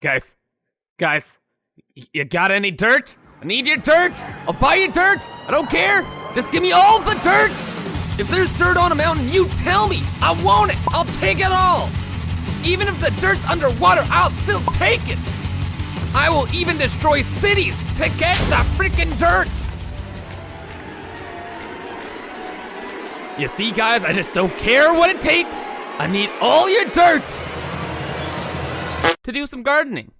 Guys, you got any dirt? I need your dirt. I'll buy you dirt. I don't care. Just give me all the dirt. If there's dirt on a mountain, you tell me. I want it. I'll take it all. Even if the dirt's underwater, I'll still take it. I will even destroy cities to get the freaking dirt. You see, guys, I just don't care what it takes. I need all your dirt to do some gardening.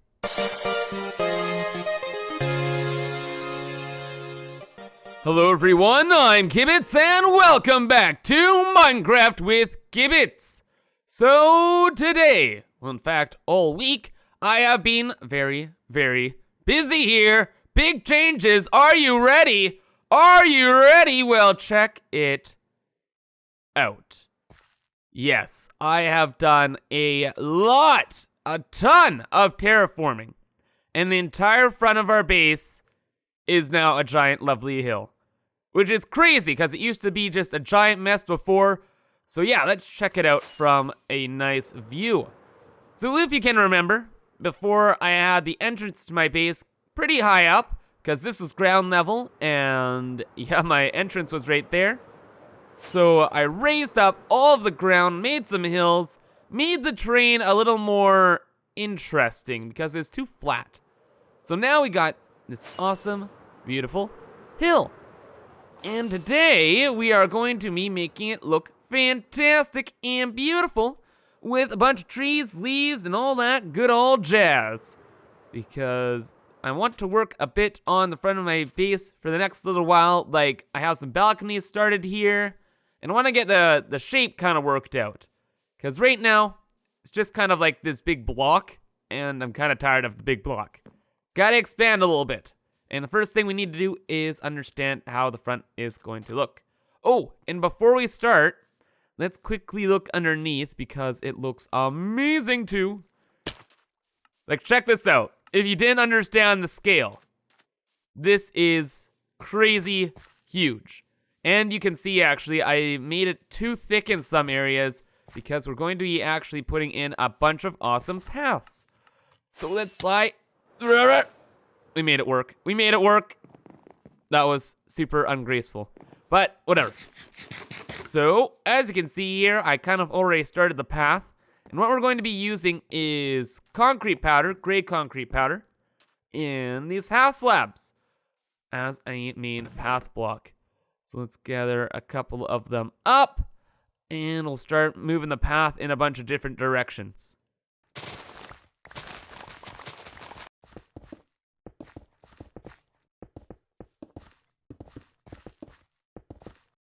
Hello everyone, I'm Kibitz and welcome back to Minecraft with Kibitz. So today, well in fact all week, I have been very busy here. Big changes, are you ready? Are you ready? Well, check it out. Yes, I have done a ton of terraforming. And the entire front of our base is now a giant lovely hill. Which is crazy, because it used to be just a giant mess before. So yeah, let's check it out from a nice view. So if you can remember, before I had the entrance to my base pretty high up, because this was ground level, and yeah, my entrance was right there. So I raised up all of the ground, made some hills, made the terrain a little more interesting because it's too flat. So now we got this awesome, beautiful hill. And today we are going to be making it look fantastic and beautiful with a bunch of trees, leaves, and all that good old jazz. Because I want to work a bit on the front of my base for the next little while. Like, I have some balconies started here, and I want to get the shape kind of worked out. Because right now, it's just kind of like this big block, and I'm kind of tired of the big block. Gotta expand a little bit. And the first thing we need to do is understand how the front is going to look. Oh, and before we start, let's quickly look underneath because it looks amazing too. Like, check this out. If you didn't understand the scale, this is crazy huge. And you can see actually, I made it too thick in some areas because we're going to be actually putting in a bunch of awesome paths. So let's fly. We made it work. We made it work. That was super ungraceful, but whatever. So, as you can see here, I kind of already started the path. And what we're going to be using is concrete powder, gray concrete powder, in these half slabs as a main path block. So let's gather a couple of them up, and we'll start moving the path in a bunch of different directions.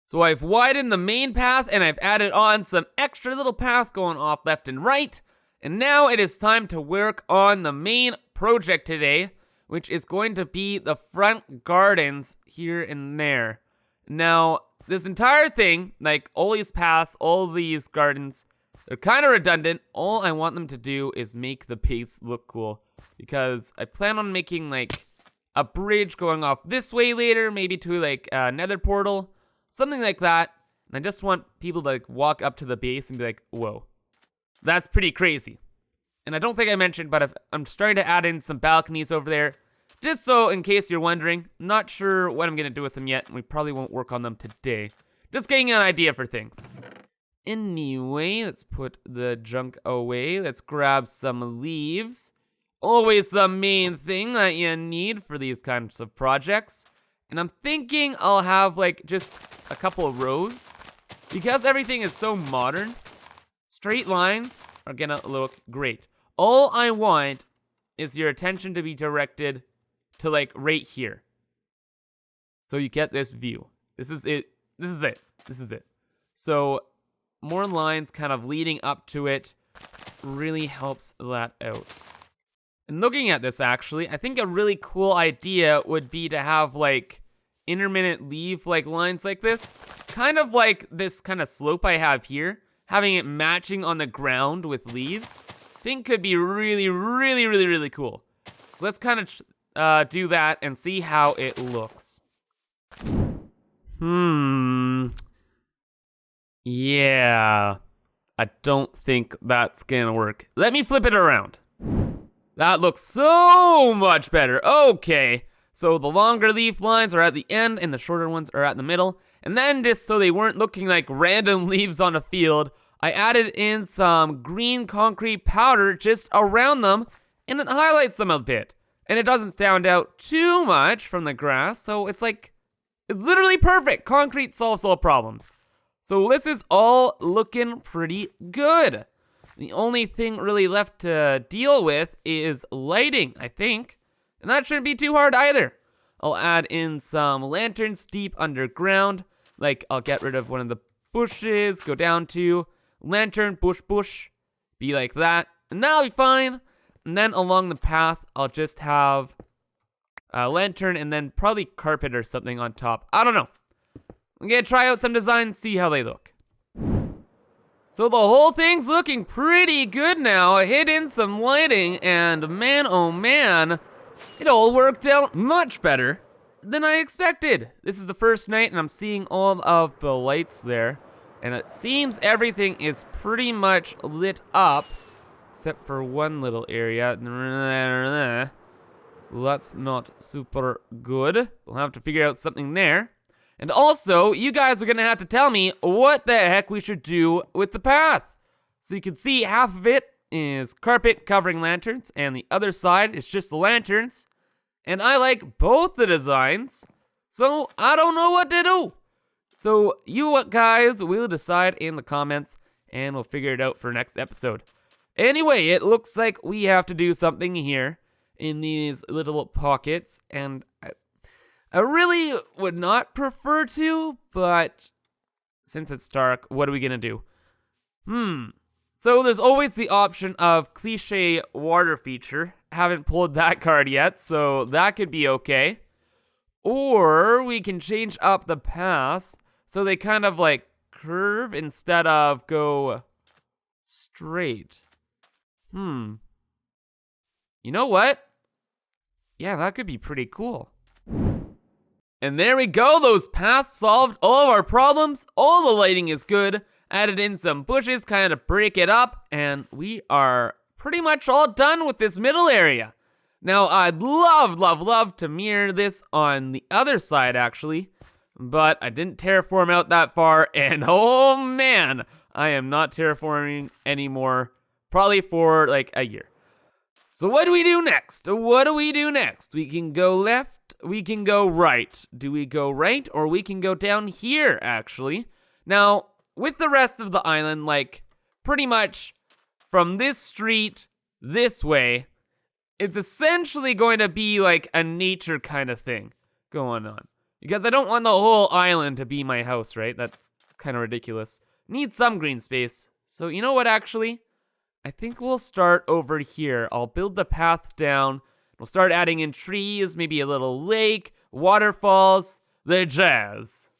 So I've widened the main path and I've added on some extra little paths going off left and right. And now it is time to work on the main project today, which is going to be the front gardens here and there. Now, this entire thing, like all these paths, all these gardens, they're kind of redundant. All I want them to do is make the base look cool. Because I plan on making like a bridge going off this way later, maybe to like a nether portal. Something like that, and I just want people to like walk up to the base and be like, whoa, that's pretty crazy. And I don't think I mentioned, but I'm starting to add in some balconies over there, just so in case you're wondering. Not sure what I'm gonna do with them yet, and we probably won't work on them today. Just getting an idea for things. Anyway, let's put the junk away. Let's grab some leaves. Always the main thing that you need for these kinds of projects. And I'm thinking I'll have like just a couple of rows. Because everything is so modern, straight lines are gonna look great. All I want is your attention to be directed to like right here. So you get this view. This is it. This is it. This is it. So more lines kind of leading up to it really helps that out. And looking at this actually, I think a really cool idea would be to have like intermittent leaf like lines like this. Kind of like this kind of slope I have here. Having it matching on the ground with leaves. I think could be really cool. So let's kind of do that and see how it looks. Yeah. I don't think that's gonna work. Let me flip it around. That looks so much better. Okay, so the longer leaf lines are at the end and the shorter ones are at the middle. And then just so they weren't looking like random leaves on a field, I added in some green concrete powder just around them, and it highlights them a bit. And it doesn't stand out too much from the grass, so it's literally perfect. Concrete solves all problems. So this is all looking pretty good. The only thing really left to deal with is lighting, I think. And that shouldn't be too hard either. I'll add in some lanterns deep underground. Like, I'll get rid of one of the bushes, go down to lantern, bush, be like that. And that'll be fine. And then along the path, I'll just have a lantern and then probably carpet or something on top. I don't know. I'm gonna try out some designs, see how they look. So the whole thing's looking pretty good now. I hit in some lighting and man, oh man, it all worked out much better than I expected. This is the first night and I'm seeing all of the lights there. And it seems everything is pretty much lit up, except for one little area. So that's not super good. We'll have to figure out something there. And also, you guys are gonna have to tell me what the heck we should do with the path. So you can see half of it is carpet covering lanterns, and the other side is just the lanterns. And I like both the designs, so I don't know what to do. So you guys will decide in the comments, and we'll figure it out for next episode. Anyway, it looks like we have to do something here in these little pockets, and I really would not prefer to, but since it's dark, what are we gonna do? So there's always the option of cliche water feature. Haven't pulled that card yet, so that could be okay. Or we can change up the paths so they kind of like curve instead of go straight. You know what? Yeah, that could be pretty cool. And there we go, those paths solved all of our problems. All the lighting is good. Added in some bushes, kind of break it up, and we are pretty much all done with this middle area. Now, I'd love to mirror this on the other side, actually, but I didn't terraform out that far, and oh man, I am not terraforming anymore, probably for like a year. So what do we do next? We can go left, we can go right. Do we go right, or we can go down here, actually? Now, with the rest of the island, like, pretty much from this street this way, it's essentially going to be like a nature kind of thing going on. Because I don't want the whole island to be my house, right? That's kind of ridiculous. Need some green space. So you know what, actually? I think we'll start over here. I'll build the path down. We'll start adding in trees, maybe a little lake, waterfalls, the jazz.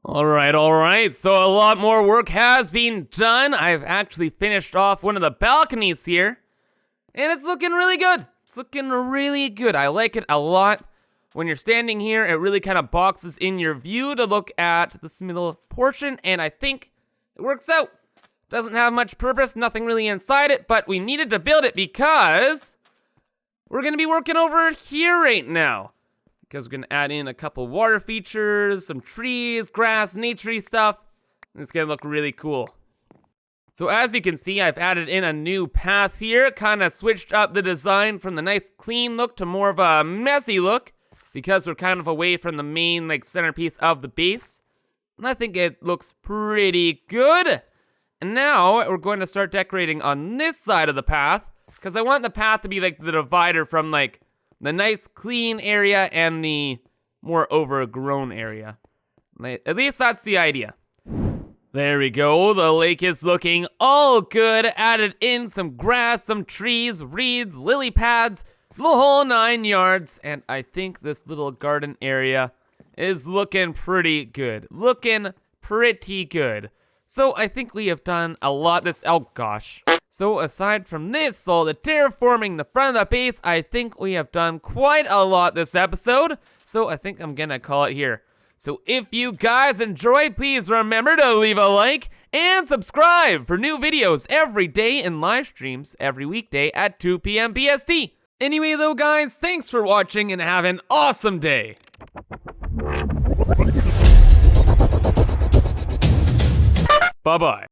All right. So a lot more work has been done. I've actually finished off one of the balconies here. And it's looking really good. I like it a lot. When you're standing here, it really kind of boxes in your view to look at this middle portion. And I think it works out. Doesn't have much purpose, nothing really inside it, but we needed to build it because we're gonna be working over here right now. Because we're gonna add in a couple water features, some trees, grass, nature-y stuff, and it's gonna look really cool. So as you can see, I've added in a new path here, kind of switched up the design from the nice clean look to more of a messy look, because we're kind of away from the main like centerpiece of the base. And I think it looks pretty good. And now we're going to start decorating on this side of the path, because I want the path to be like the divider from like the nice clean area and the more overgrown area. At least that's the idea. There we go, the lake is looking all good. Added in some grass, some trees, reeds, lily pads, the whole 9 yards. And I think this little garden area is looking pretty good. So I think we have done a lot oh gosh. So aside from this, all the terraforming the front of the base, I think we have done quite a lot this episode. So I think I'm gonna call it here. So if you guys enjoyed, please remember to leave a like and subscribe for new videos every day and live streams every weekday at 2 p.m. PST. Anyway though guys, thanks for watching and have an awesome day. Bye-bye.